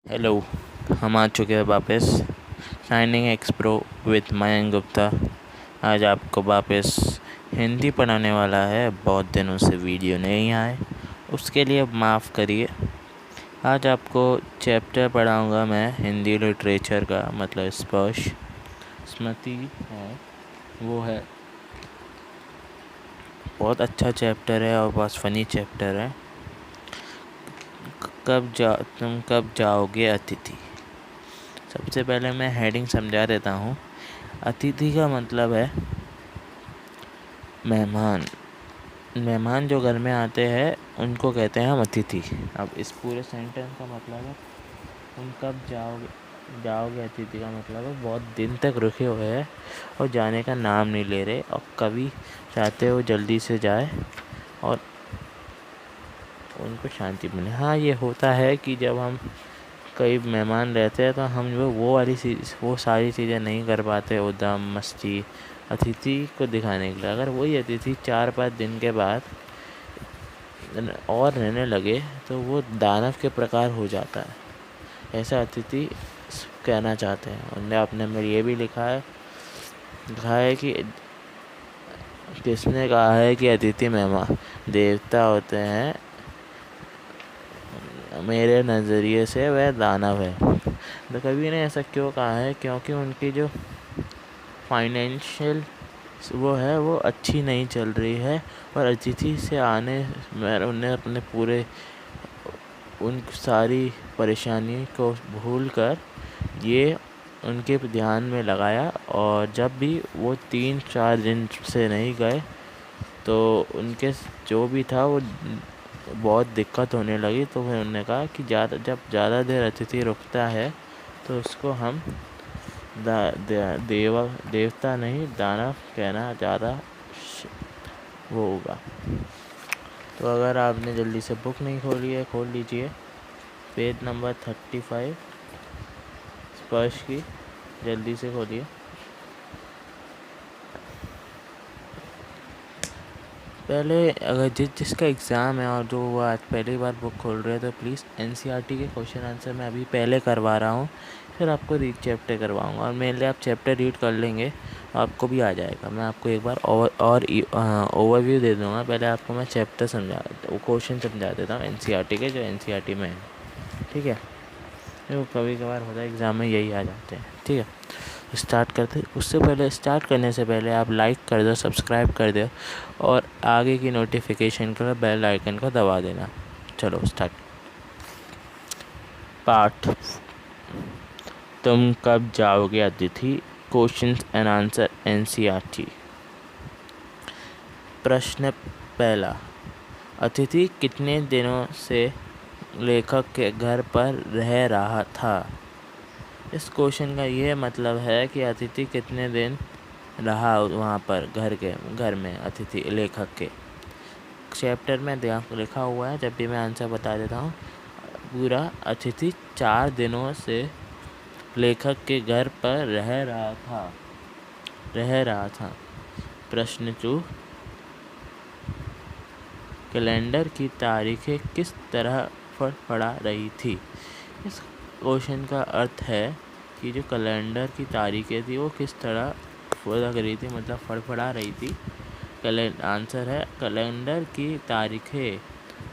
Hello. हम आ चुके हैं वापस साइनिंग एक्सप्रो विथ मयंक गुप्ता। आज आपको वापस हिंदी पढ़ाने वाला है। बहुत दिनों से वीडियो नहीं आए, उसके लिए माफ़ करिए। आज आपको चैप्टर पढ़ाऊंगा मैं हिंदी लिटरेचर का, मतलब स्पर्श स्मृति है वो है। बहुत अच्छा चैप्टर है और बहुत फ़नी चैप्टर है। तुम कब जाओगे अतिथि। सबसे पहले मैं हेडिंग समझा देता हूँ। अतिथि का मतलब है मेहमान। मेहमान जो घर में आते हैं उनको कहते हैं हम अतिथि। अब इस पूरे सेंटेंस का मतलब है तुम कब जाओगे अतिथि का मतलब है बहुत दिन तक रुके हुए हैं और जाने का नाम नहीं ले रहे, और कभी चाहते हो जल्दी से जाए और उनको शांति मिले। हाँ, ये होता है कि जब हम कई मेहमान रहते हैं तो हम वो सारी चीज़ें नहीं कर पाते, उद्यम मस्ती अतिथि को दिखाने के लिए। अगर वही अतिथि 4-5 दिन के बाद और रहने लगे तो वो दानव के प्रकार हो जाता है। ऐसा अतिथि कहना चाहते हैं। उन्होंने अपने में ये भी लिखा है कि किसने कहा है कि अतिथि मेहमान देवता होते हैं, मेरे नज़रिए से वह दानव है। तो कवि ने ऐसा क्यों कहा है? क्योंकि उनकी जो फाइनेंशियल वो अच्छी नहीं चल रही है, और अतिथि से आने में उन्हें अपने पूरे उन सारी परेशानी को भूल कर ये उनके ध्यान में लगाया। और जब भी वो 3-4 दिन से नहीं गए तो उनके जो भी था वो बहुत दिक्कत होने लगी। तो फिर उन्होंने कहा कि जब ज़्यादा देर अतिथि रुकता है तो उसको हम देवता नहीं दानव कहना ज़्यादा वो होगा। तो अगर आपने जल्दी से बुक नहीं खोली है, खोल लीजिए पेज नंबर 35 स्पर्श की। जल्दी से खोलिए। पहले अगर जिसका एग्ज़ाम है और जो वो आज पहली बार बुक खोल रहे हैं तो प्लीज़ एनसीईआरटी के क्वेश्चन आंसर मैं अभी पहले करवा रहा हूँ, फिर आपको रीड चैप्टर करवाऊँगा। और मेरे लिए आप चैप्टर रीड कर लेंगे आपको भी आ जाएगा। मैं आपको एक बार ओवरव्यू दे दूँगा। पहले आपको मैं चैप्टर क्वेश्चन समझा देता हूँ एनसीईआरटी के, जो एनसीईआरटी में है। ठीक है, वो कभी कभार होता है एग्ज़ाम में यही आ जाते हैं। ठीक है, स्टार्ट करते। उससे पहले स्टार्ट करने से पहले आप लाइक कर दो, सब्सक्राइब कर दो और आगे की नोटिफिकेशन के लिए बेल आइकन को दबा देना। चलो स्टार्ट। पाठ तुम कब जाओगे अतिथि, क्वेश्चंस एंड आंसर एनसीईआरटी। प्रश्न पहला, अतिथि कितने दिनों से लेखक के घर पर रह रहा था। इस क्वेश्चन का ये मतलब है कि अतिथि कितने दिन रहा वहाँ पर घर में अतिथि लेखक के। चैप्टर में लिखा हुआ है, जब भी मैं आंसर बता देता हूँ। पूरा अतिथि 4 दिनों से लेखक के घर पर रह रहा था। प्रश्न 2, कैलेंडर की तारीखें किस तरह फड़फड़ा रही थी। इस क्वेश्चन का अर्थ है कि जो कैलेंडर की तारीखें थी वो किस तरह लग रही थी, मतलब फड़फड़ा रही थी। आंसर है कैलेंडर की तारीखें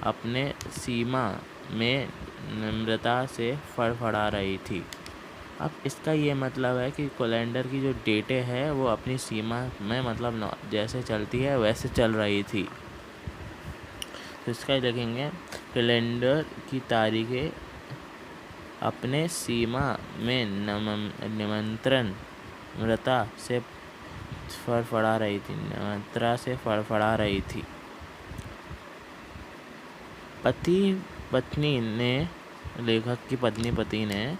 अपने सीमा में नम्रता से फड़फड़ा रही थी। अब इसका ये मतलब है कि कैलेंडर की जो डेटें है वो अपनी सीमा में, मतलब जैसे चलती है वैसे चल रही थी। तो इसका लिखेंगे कैलेंडर की तारीखें अपने सीमा में नम्रता से फड़फड़ा रही थी। लेखक की पत्नी ने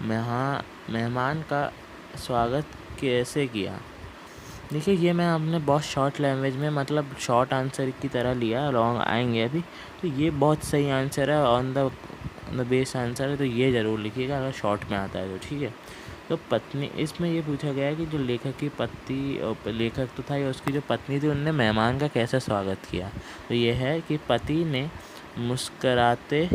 मेहमान का स्वागत कैसे किया। देखिए, ये मैं आपने बहुत शॉर्ट लैंग्वेज में, मतलब शॉर्ट आंसर की तरह लिया, लॉन्ग आएंगे अभी। तो ये बहुत सही आंसर है, ऑन द बेस आंसर है, तो ये ज़रूर लिखिएगा अगर शॉर्ट में आता है तो। ठीक है, तो पत्नी, इसमें ये पूछा गया है कि जो लेखक की पत्नी, लेखक तो था, या उसकी जो पत्नी थी, उनने मेहमान का कैसे स्वागत किया। तो ये है कि पति ने मुस्कराते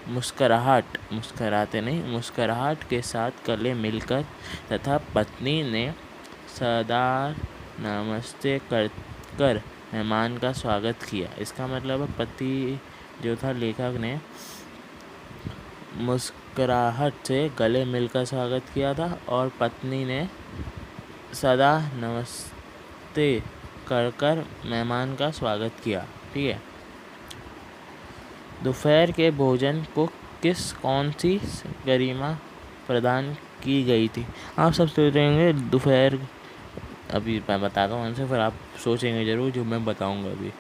मुस्कराते नहीं, मुस्कुराहट के साथ गले मिलकर तथा पत्नी ने सदा नमस्ते कर मेहमान का स्वागत किया। इसका मतलब है पति जो था लेखक ने मुस्कुराहट से गले मिलकर स्वागत किया था और पत्नी ने सदा नमस्ते कर मेहमान का स्वागत किया। ठीक है। दोपहर के भोजन को कौन सी गरिमा प्रदान की गई थी? आप सब सोच रहे होंगे दोपहर, अभी मैं बताता हूँ आंसर, फिर आप सोचेंगे ज़रूर जो मैं बताऊँगा अभी,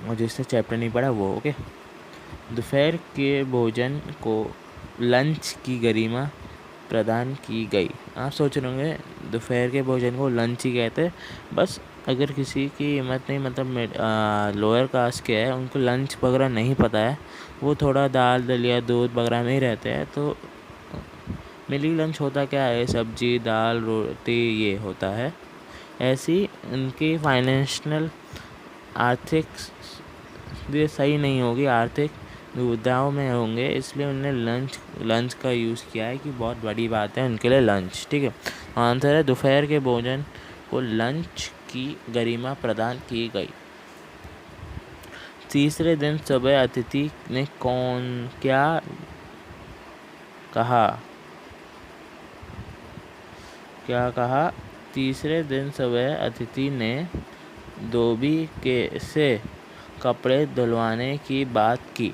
और जिसने चैप्टर नहीं पढ़ा वो। ओके। दोपहर के भोजन को लंच की गरिमा प्रदान की गई। आप सोच रहे होंगे दोपहर के भोजन को लंच ही कहते हैं। बस अगर किसी की हिम्मत नहीं, मतलब लोअर कास्ट के है, उनको लंच वगैरह नहीं पता है, वो थोड़ा दाल दलिया दूध वगैरह में ही रहते हैं, तो मिली लंच होता क्या है, सब्जी दाल रोटी ये होता है। ऐसी उनकी फाइनेंशियल आर्थिक ये सही नहीं होगी, आर्थिक दुविधाओं में होंगे, इसलिए उन्होंने लंच का यूज़ किया है कि बहुत बड़ी बात है उनके लिए लंच। ठीक है। आंसर है दोपहर के भोजन को लंच की गरिमा प्रदान की गई। तीसरे दिन सुबह अतिथि ने क्या कहा? तीसरे दिन सुबह अतिथि ने धोबी से कपड़े धुलवाने की बात की।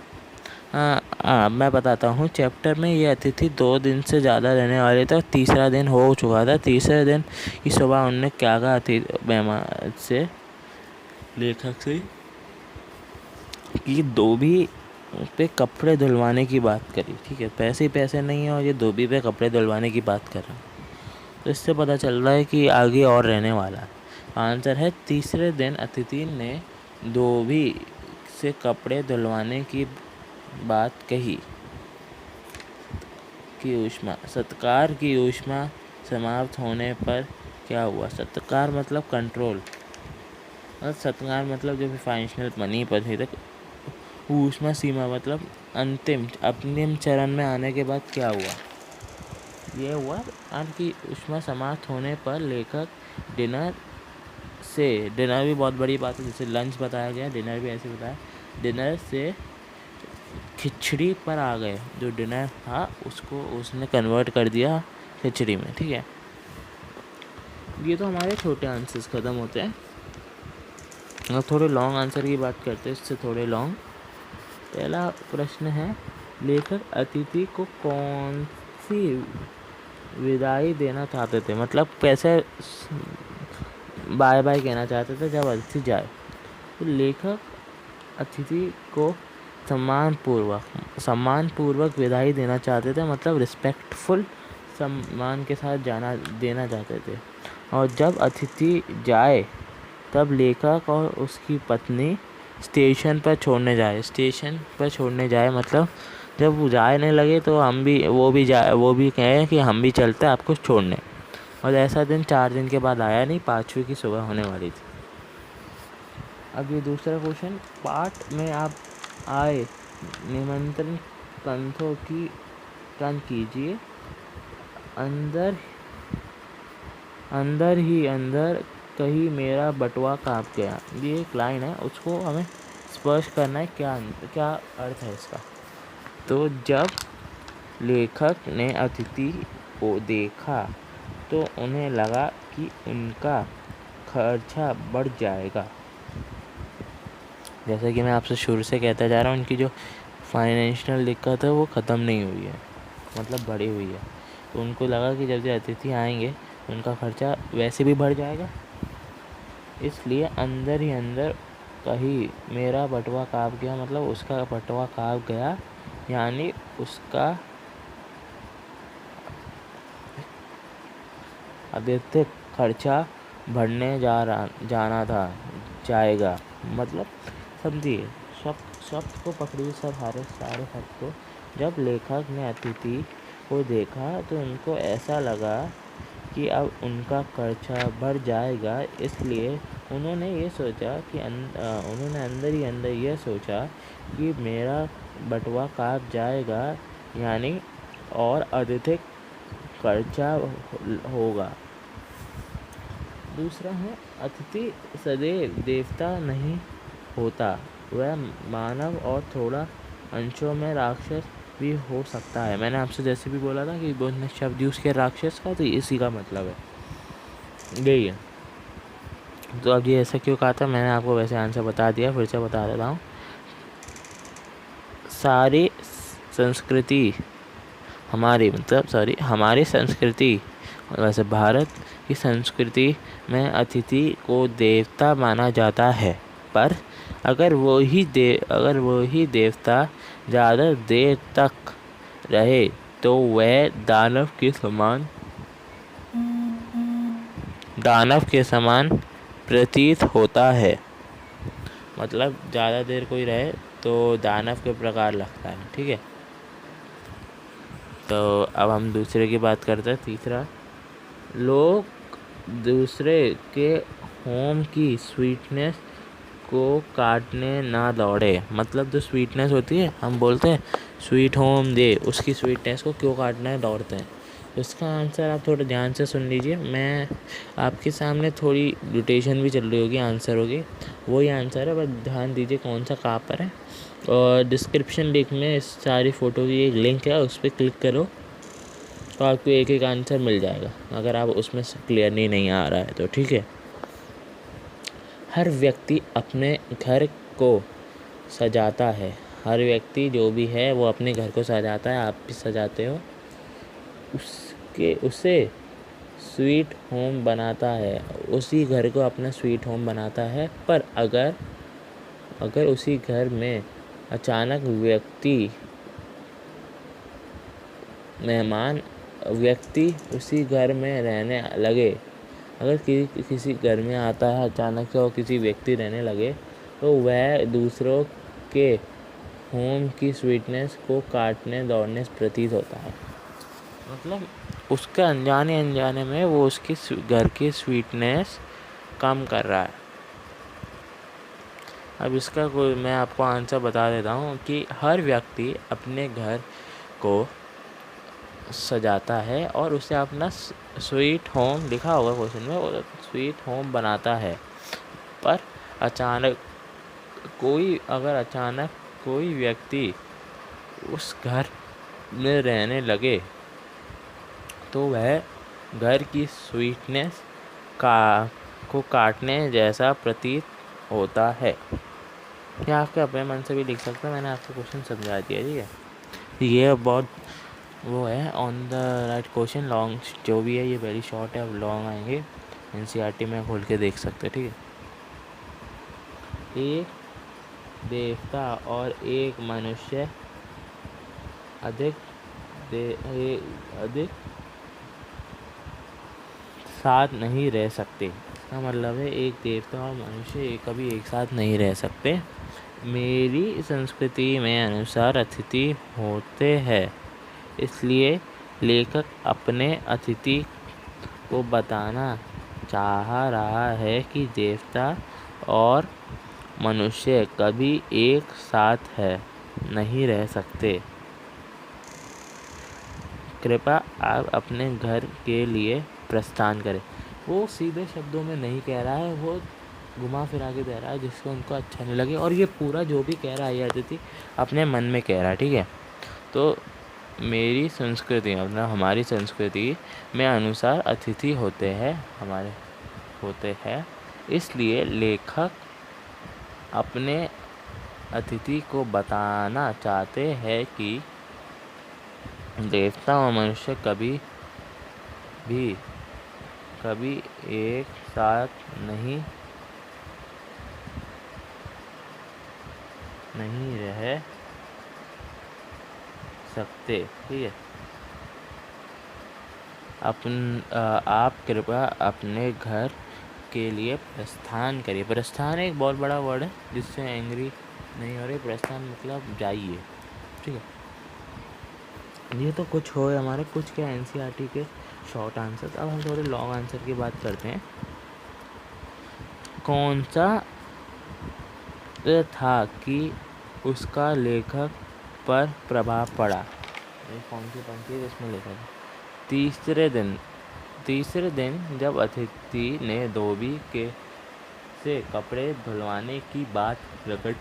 मैं बताता हूँ। चैप्टर में ये अतिथि 2 दिन से ज़्यादा रहने वाले थे, तीसरा दिन हो चुका था। तीसरे दिन की सुबह उन्होंने क्या कहा मेहमान से, लेखक से, कि धोबी पे कपड़े धुलवाने की बात करी। ठीक है। पैसे नहीं है और ये धोबी पे कपड़े धुलवाने की बात कर रहा है, तो इससे पता चल रहा है कि आगे और रहने वाला है। आंसर है तीसरे दिन अतिथि ने धोबी से कपड़े धुलवाने की बात कही। सत्कार की ऊष्मा समाप्त होने पर क्या हुआ? सत्कार मतलब कंट्रोल, और सत्कार मतलब जो भी फाइनेंशियल मनी पर थे तक, ऊष्मा सीमा मतलब अंतिम चरण में आने के बाद क्या हुआ? ये हुआ कि ऊष्मा समाप्त होने पर लेखक डिनर भी बहुत बड़ी बात है, जैसे लंच बताया गया, डिनर भी ऐसे बताया, डिनर से खिचड़ी पर आ गए। जो डिनर था उसको उसने कन्वर्ट कर दिया खिचड़ी में। ठीक है। ये तो हमारे छोटे आंसर्स ख़त्म होते हैं। अब थोड़े लॉन्ग आंसर की बात करते हैं, इससे थोड़े लॉन्ग। पहला प्रश्न है, लेखक अतिथि को कौन सी विदाई देना चाहते थे? मतलब कैसे बाय बाय कहना चाहते थे जब अतिथि जाए। तो लेखक अतिथि को सम्मानपूर्वक विदाई देना चाहते थे, मतलब रिस्पेक्टफुल, सम्मान के साथ देना चाहते थे। और जब अतिथि जाए तब लेखक और उसकी पत्नी स्टेशन पर छोड़ने जाए, मतलब जब वो जाने लगे तो वो भी कहे कि हम भी चलते हैं आपको छोड़ने। और ऐसा दिन 4 दिन के बाद आया नहीं, 5वीं की सुबह होने वाली थी। अब ये दूसरा क्वेश्चन, पाठ में आप आए निमंत्रण कंठों की टन कीजिए। अंदर कहीं मेरा बटुआ काँप गया। ये एक लाइन है, उसको हमें स्पष्ट करना है क्या अर्थ है इसका। तो जब लेखक ने अतिथि को देखा तो उन्हें लगा कि उनका खर्चा बढ़ जाएगा। जैसा कि मैं आपसे शुरू से कहता जा रहा हूँ, उनकी जो फाइनेंशियल दिक्कत है वो ख़त्म नहीं हुई है, मतलब बढ़ी हुई है। तो उनको लगा कि जब अतिथि आएंगे उनका खर्चा वैसे भी बढ़ जाएगा, इसलिए अंदर ही अंदर कहीं मेरा बटुआ काँप गया, मतलब उसका बटुआ काँप गया, यानी उसका अतिरिक्त खर्चा बढ़ने जाएगा। मतलब समझिए, शब्द को पकड़िए, सारे शब्द को। जब लेखक ने अतिथि को देखा तो उनको ऐसा लगा कि अब उनका खर्चा बढ़ जाएगा, इसलिए उन्होंने ये सोचा कि उन्होंने अंदर ही अंदर ये सोचा कि मेरा बटुआ काट जाएगा, यानी और अधिक खर्चा होगा। दूसरा है, अतिथि सदैव देवता नहीं होता, वह मानव और थोड़ा अंशों में राक्षस भी हो सकता है। मैंने आपसे जैसे भी बोला था कि उन्होंने शब्द यूज़ किया राक्षस का, तो इसी का मतलब है, यही है। तो अब ये ऐसा क्यों कहा था, मैंने आपको वैसे आंसर बता दिया, फिर से बता देता हूँ। सारी संस्कृति हमारी संस्कृति, वैसे भारत की संस्कृति में अतिथि को देवता माना जाता है, पर अगर वो ही देवता ज़्यादा देर तक रहे तो वह दानव के समान प्रतीत होता है। मतलब ज़्यादा देर कोई रहे तो दानव के प्रकार लगता है, ठीक है। तो अब हम दूसरे की बात करते हैं। तीसरा, लोग दूसरे के होम की स्वीटनेस को काटने ना दौड़े। मतलब जो स्वीटनेस होती है, हम बोलते हैं स्वीट होम दे, उसकी स्वीटनेस को क्यों काटने दौड़ते हैं। उसका आंसर आप थोड़ा ध्यान से सुन लीजिए। मैं आपके सामने थोड़ी डिटेशन भी चल रही होगी, आंसर होगी, वही आंसर है, बस ध्यान दीजिए कौन सा कहाँ पर है। और डिस्क्रिप्शन लिंक में इस सारी फ़ोटो की एक लिंक है, उस पर क्लिक करो तो आपको एक एक आंसर मिल जाएगा, अगर आप उसमें से क्लियरली नहीं आ रहा है तो, ठीक है। हर व्यक्ति अपने घर को सजाता है। हर व्यक्ति जो भी है वो अपने घर को सजाता है, आप भी सजाते हो। उसे स्वीट होम बनाता है, उसी घर को अपना स्वीट होम बनाता है। पर अगर उसी घर में अचानक व्यक्ति उसी घर में रहने लगे, अगर किसी घर में आता है अचानक से और किसी व्यक्ति रहने लगे, तो वह दूसरों के होम की स्वीटनेस को काटने दौड़ने से प्रतीत होता है। मतलब उसके अनजाने में वो उसकी घर की स्वीटनेस कम कर रहा है। अब इसका मैं आपको आंसर बता देता हूँ कि हर व्यक्ति अपने घर को सजाता है और उसे अपना स्वीट होम, लिखा होगा क्वेश्चन में, वो स्वीट होम बनाता है। पर अचानक कोई व्यक्ति उस घर में रहने लगे तो वह घर की स्वीटनेस को काटने जैसा प्रतीत होता है। या आपके अपने मन से भी लिख सकते हैं, मैंने आपको क्वेश्चन समझा दिया, ठीक है। ये बहुत वो है on the right question, long जो भी है ये वेरी शॉर्ट है, अब लॉन्ग आएंगे एनसीईआरटी में खोल के देख सकते हैं, ठीक है। एक देवता और एक मनुष्य अधिक साथ नहीं रह सकते। इसका मतलब है एक देवता और मनुष्य कभी एक साथ नहीं रह सकते। मेरी संस्कृति में अनुसार अतिथि होते हैं, इसलिए लेखक अपने अतिथि को बताना चाह रहा है कि देवता और मनुष्य कभी एक साथ नहीं रह सकते। कृपया आप अपने घर के लिए प्रस्थान करें। वो सीधे शब्दों में नहीं कह रहा है, वो घुमा फिरा के दे रहा है जिसको उनको अच्छा नहीं लगे। और ये पूरा जो भी कह रहा है ये अतिथि अपने मन में कह रहा है, ठीक है। तो मेरी संस्कृति मतलब हमारी संस्कृति में अनुसार अतिथि होते हैं, इसलिए लेखक अपने अतिथि को बताना चाहते हैं कि देवता और मनुष्य कभी एक साथ नहीं रह सकते, ठीक है। आप कृपया अपने घर के लिए प्रस्थान करिए। प्रस्थान एक बहुत बड़ा वर्ड है जिससे एंग्री नहीं हो रही। प्रस्थान मतलब जाइए, ठीक है। ये तो कुछ हो हमारे कुछ क्या एनसीईआरटी के शॉर्ट आंसर। अब हम थोड़े लॉन्ग आंसर की बात करते हैं। कौन सा था कि उसका लेखक पर प्रभाव पड़ा। ये कौन सी पंक्ति है जिसमें लिखा था? तीसरे दिन जब अतिथि ने धोबी के से कपड़े धुलवाने की बात प्रकट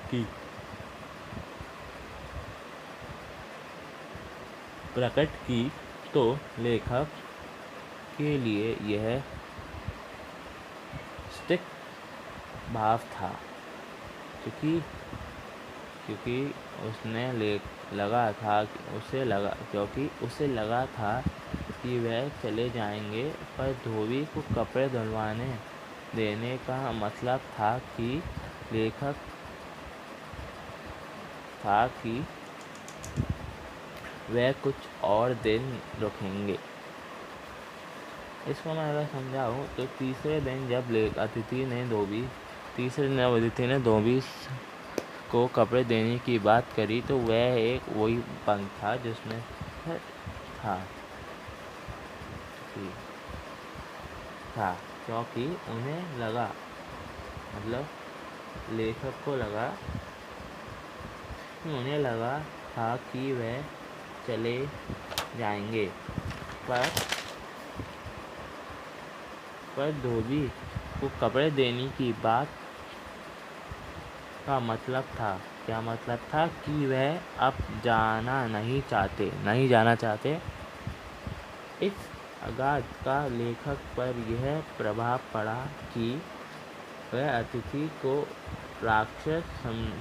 की तो लेखक के लिए यह स्टिक भाव था, क्योंकि उसे लगा था कि वह चले जाएंगे, पर धोबी को कपड़े धुलवाने देने का मतलब था कि वह कुछ और दिन रुकेंगे। इसको मैं अगर समझाऊँ तो तीसरे दिन जब अतिथि ने धोबी को कपड़े देने की बात करी तो वह एक वही पंक्ति था जिसमें था क्योंकि उन्हें लगा, मतलब लेखक को लगा था कि वह चले जाएंगे, पर धोबी को कपड़े देने की बात का मतलब था, क्या मतलब था कि वह अब नहीं जाना चाहते। इस आगात का लेखक पर यह प्रभाव पड़ा कि वह अतिथि को राक्षस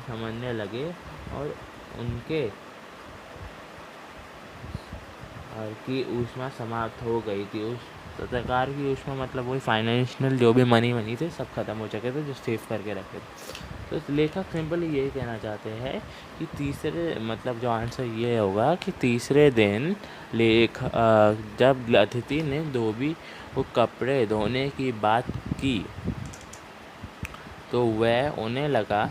समझने लगे और उनके की ऊष्मा समाप्त हो गई थी। उस पत्रकार की ऊष्मा मतलब वही फाइनेंशियल जो भी मनी थे सब खत्म हो चुके थे जो सेव करके रखे थे। तो लेखक सिंपली यही कहना चाहते हैं कि जो आंसर ये होगा कि तीसरे दिन जब अतिथि ने धोबी को कपड़े धोने की बात की तो वह उन्हें लगा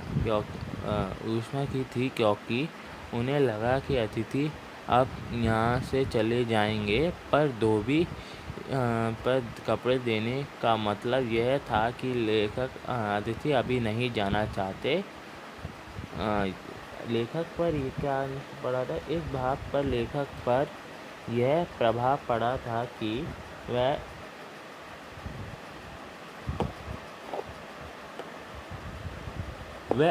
ऊष्मा की थी, क्योंकि उन्हें लगा कि अतिथि अब यहाँ से चले जाएंगे, पर धोबी पर कपड़े देने का मतलब यह था कि अतिथि अभी नहीं जाना चाहते। लेखक पर ये क्या पड़ा था? इस भाव पर लेखक पर यह प्रभाव पड़ा था कि वह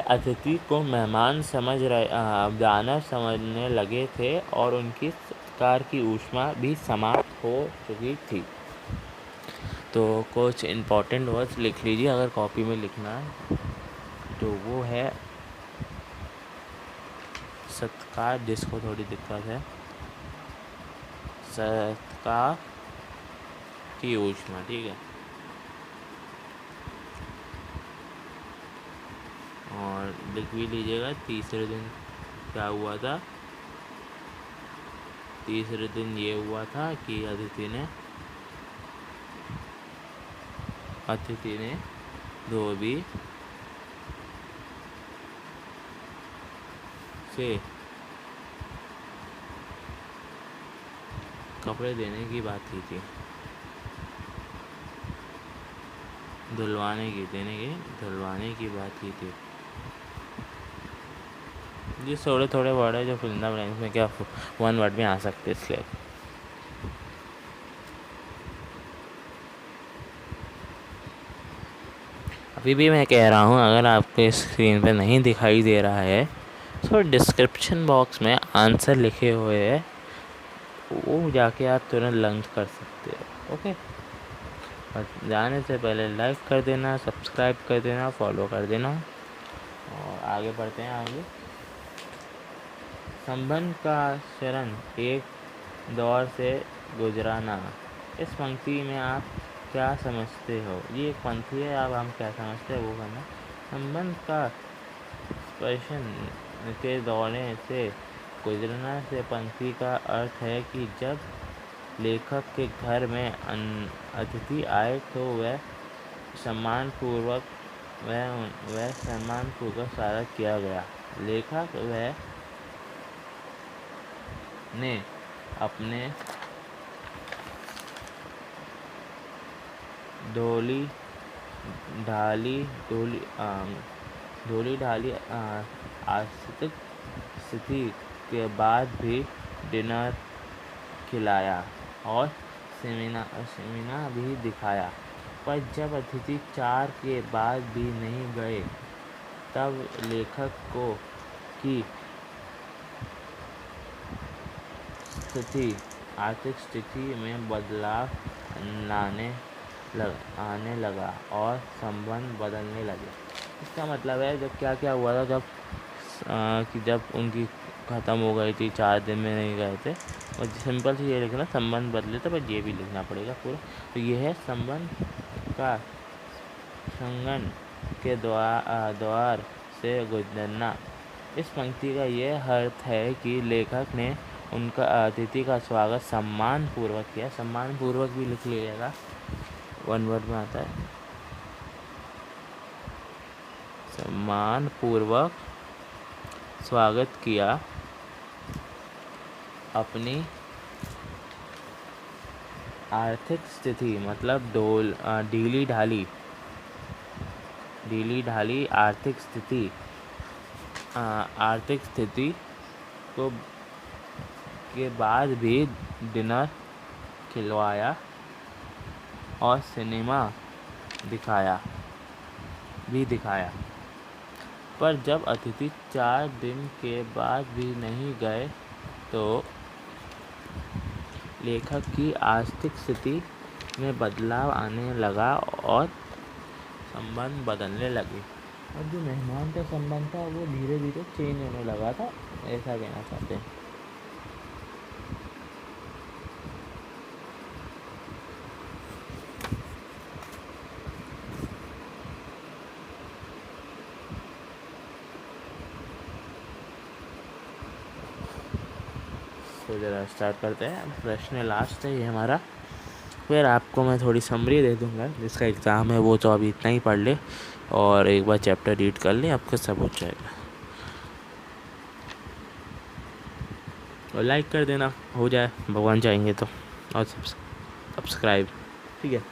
अतिथि को मेहमान दानव समझने लगे थे और उनकी सत्कार की ऊष्मा भी समाप्त हो चुकी थी। तो कुछ इम्पोर्टेंट वर्ड्स लिख लीजिए अगर कॉपी में लिखना है, तो वो है सत्कार, जिसको थोड़ी दिक्कत है, सत्कार की ऊष्मा, ठीक है। और लिख भी लीजिएगा तीसरे दिन क्या हुआ था। तीसरे दिन ये हुआ था कि अतिथि ने धोबी से कपड़े देने की बात की थी, धुलवाने की बात की थी। ये थोड़े वर्ड है जो फिल्म ब्लैंक्स में क्या वन वर्ड में आ सकते, इसलिए अभी भी मैं कह रहा हूँ, अगर आपको स्क्रीन पे नहीं दिखाई दे रहा है तो डिस्क्रिप्शन बॉक्स में आंसर लिखे हुए है, वो जाके आप तुरंत लर्न कर सकते हो। ओके, और जाने से पहले लाइक कर देना, सब्सक्राइब कर देना, फॉलो कर देना, और आगे बढ़ते हैं। आगे संबंध का चरण एक दौर से गुजराना। इस पंक्ति में आप क्या समझते हो? ये एक पंक्ति है, अब हम क्या समझते हैं वो करना। संबंध का स्पर्शन के दौरे से गुजरना से पंक्ति का अर्थ है कि जब लेखक के घर में अतिथि आए तो वह सम्मानपूर्वक स्वागत किया गया। लेखक ने अपने ढाली धूली ढाली आर्थिक स्थिति के बाद भी डिनर खिलाया और सेमिनार भी दिखाया। पर जब अतिथि 4 के बाद भी नहीं गए तब लेखक को की आर्थिक स्थिति में बदलाव आने लगा और संबंध बदलने लगे। इसका मतलब है जब क्या क्या हुआ था, जब उनकी ख़त्म हो गई थी, 4 दिन में नहीं गए थे। और सिंपल से ये लिखना संबंध बदले थे, पर ये भी लिखना पड़ेगा पूरा। तो ये है संबंध का संगन के द्वार से गुजरना। इस पंक्ति का यह अर्थ है कि लेखक ने उनका अतिथि का स्वागत सम्मान पूर्वक किया। सम्मान पूर्वक भी लिख लीजिएगा, 1 वर्ड में आता है। सम्मान पूर्वक स्वागत किया अपनी आर्थिक स्थिति, मतलब ढीली ढाली आर्थिक स्थिति को के बाद भी डिनर खिलवाया और सिनेमा दिखाया। पर जब अतिथि 4 दिन के बाद भी नहीं गए तो लेखक की आर्थिक स्थिति में बदलाव आने लगा और संबंध बदलने लगे। और जो मेहमान का संबंध था वो धीरे धीरे चेंज होने लगा था, ऐसा कहना चाहते हैं। तो ज़रा स्टार्ट करते हैं। प्रश्न लास्ट है ये हमारा। फिर आपको मैं थोड़ी समरी दे दूंगा, जिसका एग्ज़ाम है वो तो अभी इतना ही पढ़ ले और एक बार चैप्टर रीड कर ले, आपका सब हो जाएगा। और लाइक कर देना, हो जाए भगवान चाहेंगे तो, और सब्सक्राइब, ठीक है।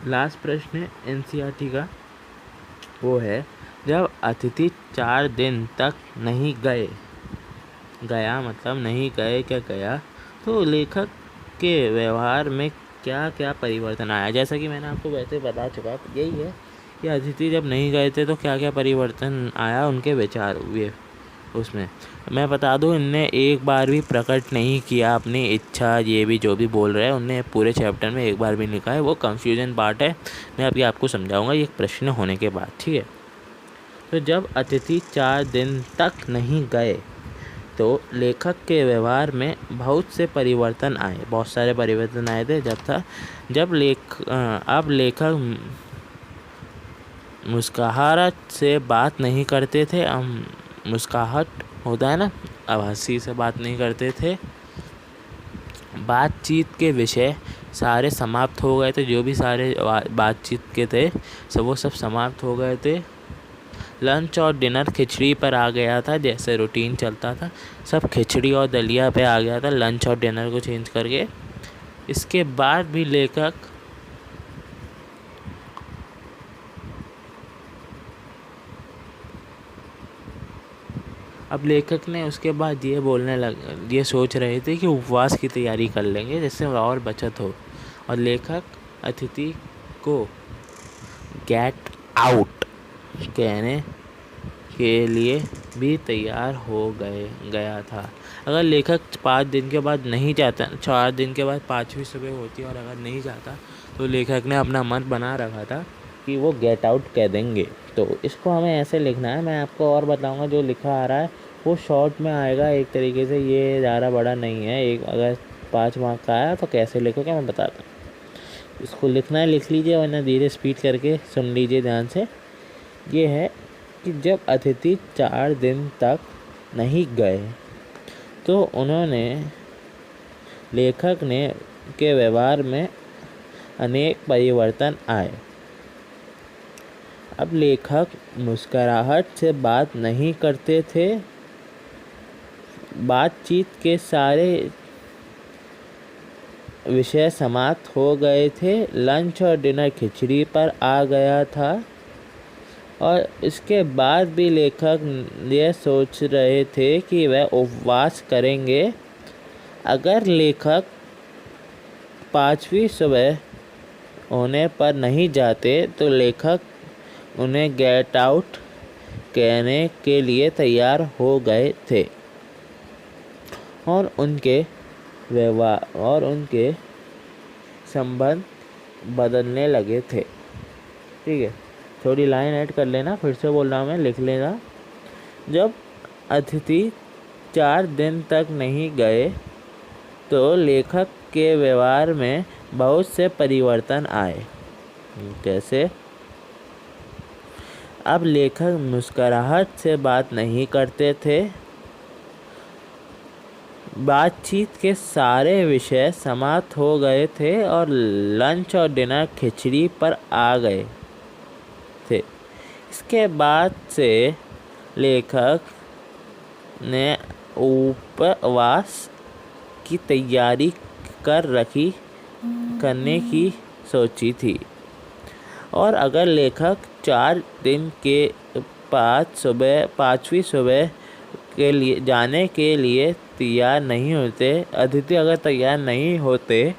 लास्ट प्रश्न है एनसीईआरटी का, वो है जब अतिथि 4 दिन तक नहीं गया मतलब नहीं गए क्या गया, तो लेखक के व्यवहार में क्या क्या परिवर्तन आया। जैसा कि मैंने आपको वैसे बता चुका, यही है कि अतिथि जब नहीं गए थे तो क्या क्या परिवर्तन आया उनके विचार हुए। उसमें मैं बता दूं, इनने एक बार भी प्रकट नहीं किया अपनी इच्छा, ये भी जो भी बोल रहे हैं उनने पूरे चैप्टर में एक बार भी लिखा है। वो कंफ्यूजन पार्ट है, मैं अभी आपको समझाऊंगा ये प्रश्न होने के बाद, ठीक है। तो जब अतिथि 4 दिन तक नहीं गए तो लेखक के व्यवहार में बहुत सारे परिवर्तन आए थे। अब लेखक मुस्कुराहट से बात नहीं करते थे। मुस्कुराहट होता है ना, अब हंसी से बात नहीं करते थे। बातचीत के विषय सारे समाप्त हो गए थे, जो भी सारे बातचीत के थे वो सब समाप्त हो गए थे। लंच और डिनर खिचड़ी पर आ गया था, जैसे रूटीन चलता था सब खिचड़ी और दलिया पे आ गया था, लंच और डिनर को चेंज करके। इसके बाद भी लेखक ने उसके बाद ये सोच रहे थे कि उपवास की तैयारी कर लेंगे जिससे और बचत हो। और लेखक अतिथि को गेट आउट कहने के लिए भी तैयार हो गया था। अगर लेखक 5 दिन के बाद नहीं जाता, 4 दिन के बाद 5वीं सुबह होती और अगर नहीं जाता तो लेखक ने अपना मन बना रखा था कि वो गेट आउट कह देंगे। तो इसको हमें ऐसे लिखना है, मैं आपको और बताऊंगा। जो लिखा आ रहा है वो शॉर्ट में आएगा एक तरीके से, ये ज़्यादा बड़ा नहीं है। एक अगर 5 मार्क का आया तो कैसे लिखोगे मैं बताता हूँ। इसको लिखना है, लिख लीजिए, वरना धीरे स्पीड करके सुन लीजिए ध्यान से। ये है कि जब अतिथि 4 दिन तक नहीं गए तो लेखक के व्यवहार में अनेक परिवर्तन आए। अब लेखक मुस्कुराहट से बात नहीं करते थे। बातचीत के सारे विषय समाप्त हो गए थे। लंच और डिनर खिचड़ी पर आ गया था और इसके बाद भी लेखक ये सोच रहे थे कि वह उपवास करेंगे। अगर लेखक 5वीं सुबह होने पर नहीं जाते तो लेखक उन्हें गेट आउट कहने के लिए तैयार हो गए थे और उनके व्यवहार और उनके संबंध बदलने लगे थे। ठीक है, थोड़ी लाइन ऐड कर लेना, फिर से बोल रहा हूँ मैं, लिख लेना। जब अतिथि 4 दिन तक नहीं गए तो लेखक के व्यवहार में बहुत से परिवर्तन आए। कैसे? अब लेखक मुस्कुराहट से बात नहीं करते थे। बातचीत के सारे विषय समाप्त हो गए थे और लंच और डिनर खिचड़ी पर आ गए थे। इसके बाद से लेखक ने उपवास की तैयारी करने की सोची थी और अगर लेखक 4 दिन के बाद 5वीं सुबह के लिए जाने के लिए तैयार नहीं होते, अतिथि अगर तैयार नहीं होते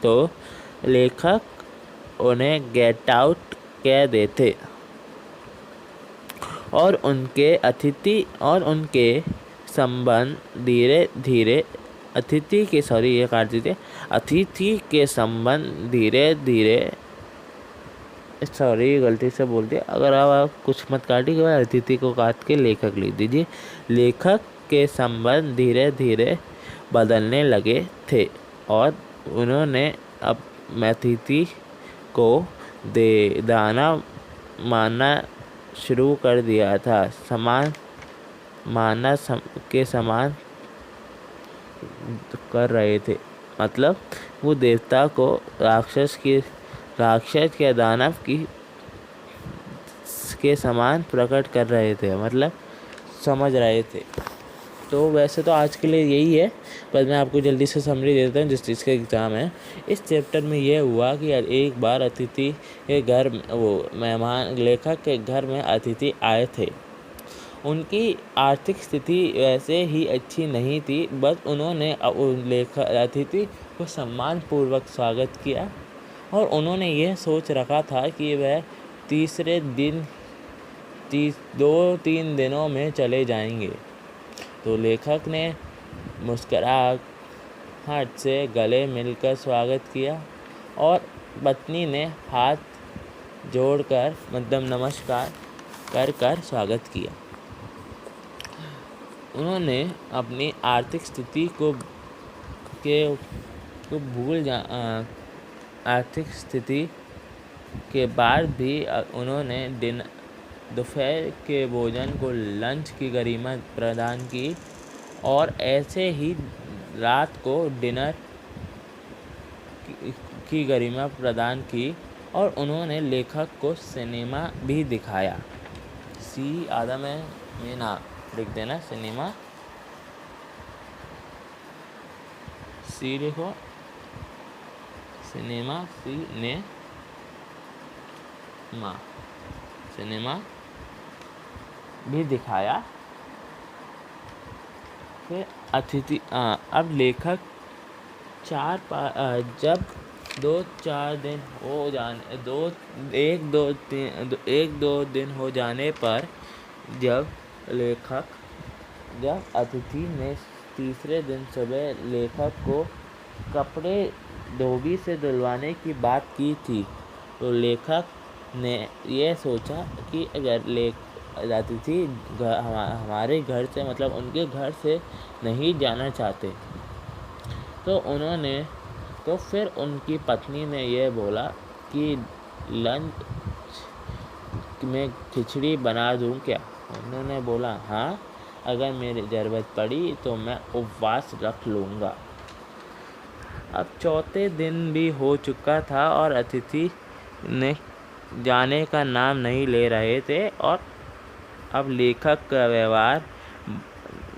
तो लेखक उन्हें गेट आउट कह देते और उनके अतिथि और उनके संबंध धीरे धीरे अतिथि के संबंध धीरे धीरे गलती से बोल दिया। अगर आप कुछ मत काटिए, अतिथि को काट के लेखक लिख दीजिए। लेखक के संबंध धीरे धीरे बदलने लगे थे और उन्होंने अब अतिथि को दाना मानना शुरू कर दिया था। समान कर रहे थे, मतलब वो देवता को राक्षस के दानव के समान प्रकट कर रहे थे, मतलब समझ रहे थे। तो वैसे तो आज के लिए यही है, पर मैं आपको जल्दी से समरी दे देता हूँ जिस चीज़ का एग्ज़ाम है। इस चैप्टर में ये हुआ कि एक बार अतिथि के घर मेहमान लेखक के घर में अतिथि आए थे। उनकी आर्थिक स्थिति वैसे ही अच्छी नहीं थी, बस उन्होंने अतिथि को सम्मानपूर्वक स्वागत किया और उन्होंने यह सोच रखा था कि वह 2-3 दिनों में चले जाएंगे। तो लेखक ने मुस्कुराहट से गले मिलकर स्वागत किया और पत्नी ने हाथ जोड़कर मतलब नमस्कार कर स्वागत किया। उन्होंने अपनी आर्थिक स्थिति आर्थिक स्थिति के बाद भी उन्होंने दोपहर के भोजन को लंच की गरिमा प्रदान की और ऐसे ही रात को डिनर की गरिमा प्रदान की और उन्होंने लेखक को सिनेमा भी दिखाया। आधा में ना लिख देना, सिनेमा लिखो, सिनेमा भी दिखाया। फिर अतिथि अब लेखक जब 2-4 दिन हो जाने 1-2 दिन हो जाने पर जब अतिथि ने तीसरे दिन सुबह लेखक को कपड़े धोबी से धुलवाने की बात की थी, तो लेखक ने यह सोचा कि अगर अतिथि हमारे घर से मतलब उनके घर से नहीं जाना चाहते तो फिर उनकी पत्नी ने यह बोला कि लंच में खिचड़ी बना दूं क्या? उन्होंने बोला हाँ, अगर मेरी ज़रूरत पड़ी तो मैं उपवास रख लूँगा। अब चौथे दिन भी हो चुका था और अतिथि ने जाने का नाम नहीं ले रहे थे और अब लेखक का व्यवहार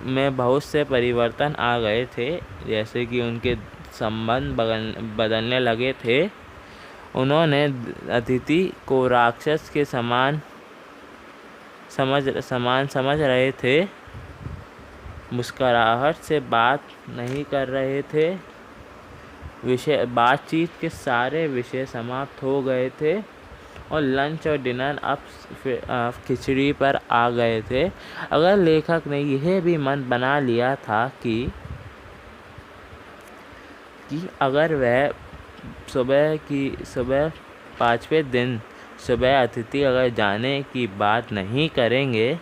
में बहुत से परिवर्तन आ गए थे, जैसे कि उनके संबंध बदलने लगे थे। उन्होंने अदिति को राक्षस के समान समझ रहे थे, मुस्कुराहट से बात नहीं कर रहे थे, बातचीत के सारे विषय समाप्त हो गए थे और लंच और डिनर अब खिचड़ी पर आ गए थे। अगर लेखक ने यह भी मन बना लिया था कि अगर वह सुबह 5वें दिन सुबह अतिथि अगर जाने की बात नहीं करेंगे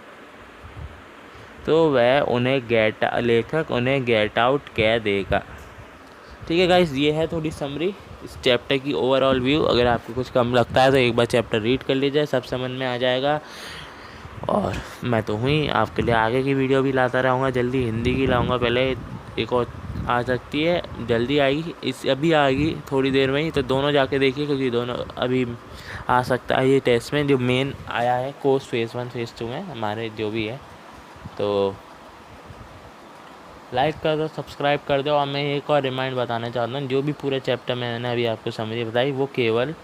तो लेखक उन्हें गेट आउट कह देगा। ठीक है गाइस, ये है थोड़ी समरी इस चैप्टर की ओवरऑल व्यू। अगर आपको कुछ कम लगता है तो एक बार चैप्टर रीड कर लीजिए, सब समझ में आ जाएगा। और मैं तो हुई आपके लिए आगे की वीडियो भी लाता रहूँगा, जल्दी हिंदी की लाऊँगा। पहले एक और आ सकती है, जल्दी आएगी, अभी आएगी थोड़ी देर में ही, तो दोनों जाके देखिए क्योंकि दोनों अभी आ सकता है। ये टेस्ट में जो मेन आया है कोर्स फेज़ 1 फेज़ 2 में हमारे जो भी है, तो लाइक कर दो, सब्सक्राइब कर दो। और मैं एक और रिमाइंड बताना चाहता हूँ, जो भी पूरे चैप्टर मैंने अभी आपको समझी बताई वो केवल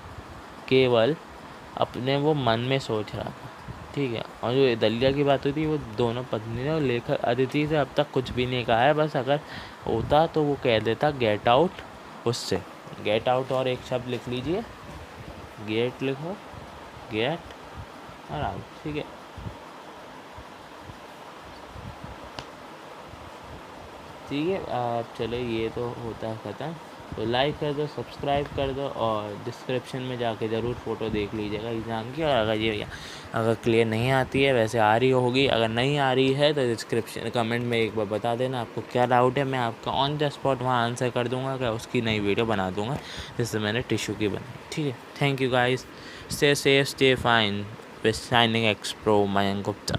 अपने वो मन में सोच रहा था, ठीक है। और जो दलिया की बात हुई थी वो दोनों पत्नी ने और लेखक अदिति से अब तक कुछ भी नहीं कहा है। बस अगर होता तो वो कह देता गेट आउट, उससे गेट आउट और एक शब्द लिख लीजिए, गेट लिखो, गेट और आउट, ठीक है। ठीक है, आप चलो, ये तो होता है ख़त्म। तो लाइक कर दो, सब्सक्राइब कर दो और डिस्क्रिप्शन में जाके ज़रूर फ़ोटो देख लीजिएगा एग्ज़ाम की। और अगर क्लियर नहीं आती है, वैसे आ रही होगी, अगर नहीं आ रही है तो डिस्क्रिप्शन कमेंट में एक बार बता देना आपको क्या डाउट है। मैं आपका ऑन द स्पॉट वहाँ आंसर कर दूँगा, क्या उसकी नई वीडियो बना दूँगा जिससे मैंने टिश्यू की बनाई। ठीक है, thank you guys, stay safe, stay fine, signing x pro Mayank Gupta.